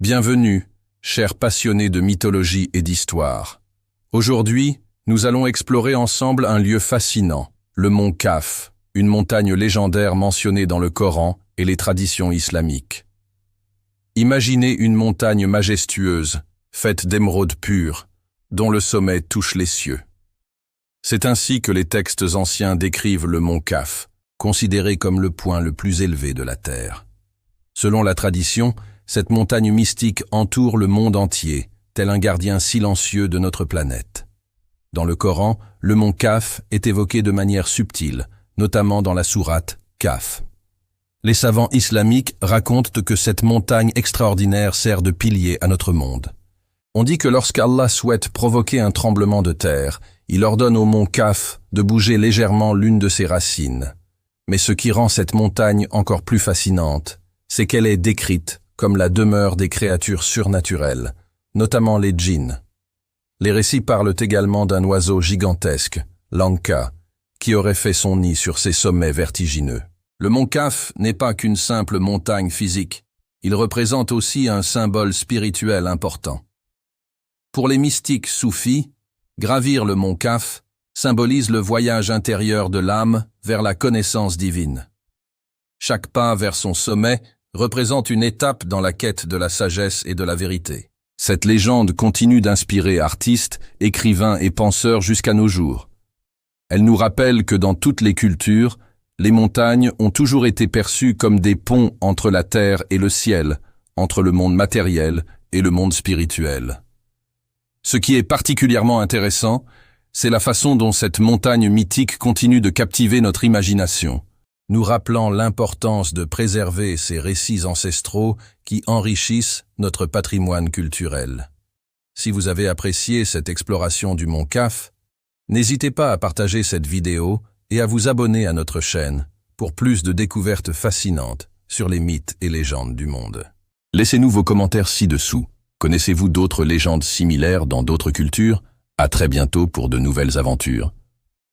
Bienvenue, chers passionnés de mythologie et d'histoire. Aujourd'hui, nous allons explorer ensemble un lieu fascinant, le mont Kaf, une montagne légendaire mentionnée dans le Coran et les traditions islamiques. Imaginez une montagne majestueuse, faite d'émeraudes pures, dont le sommet touche les cieux. C'est ainsi que les textes anciens décrivent le mont Kaf, considéré comme le point le plus élevé de la Terre. Selon la tradition, cette montagne mystique entoure le monde entier, tel un gardien silencieux de notre planète. Dans le Coran, le mont Kaf est évoqué de manière subtile, notamment dans la sourate Kaf. Les savants islamiques racontent que cette montagne extraordinaire sert de pilier à notre monde. On dit que lorsqu'Allah souhaite provoquer un tremblement de terre, il ordonne au mont Kaf de bouger légèrement l'une de ses racines. Mais ce qui rend cette montagne encore plus fascinante, c'est qu'elle est décrite comme la demeure des créatures surnaturelles, notamment les djinns. Les récits parlent également d'un oiseau gigantesque, l'Anka, qui aurait fait son nid sur ces sommets vertigineux. Le mont Kaf n'est pas qu'une simple montagne physique, il représente aussi un symbole spirituel important. Pour les mystiques soufis, gravir le mont Kaf symbolise le voyage intérieur de l'âme vers la connaissance divine. Chaque pas vers son sommet représente une étape dans la quête de la sagesse et de la vérité. Cette légende continue d'inspirer artistes, écrivains et penseurs jusqu'à nos jours. Elle nous rappelle que dans toutes les cultures, les montagnes ont toujours été perçues comme des ponts entre la terre et le ciel, entre le monde matériel et le monde spirituel. Ce qui est particulièrement intéressant, c'est la façon dont cette montagne mythique continue de captiver notre imagination, nous rappelant l'importance de préserver ces récits ancestraux qui enrichissent notre patrimoine culturel. Si vous avez apprécié cette exploration du mont Kaf, n'hésitez pas à partager cette vidéo et à vous abonner à notre chaîne pour plus de découvertes fascinantes sur les mythes et légendes du monde. Laissez-nous vos commentaires ci-dessous. Connaissez-vous d'autres légendes similaires dans d'autres cultures? À très bientôt pour de nouvelles aventures.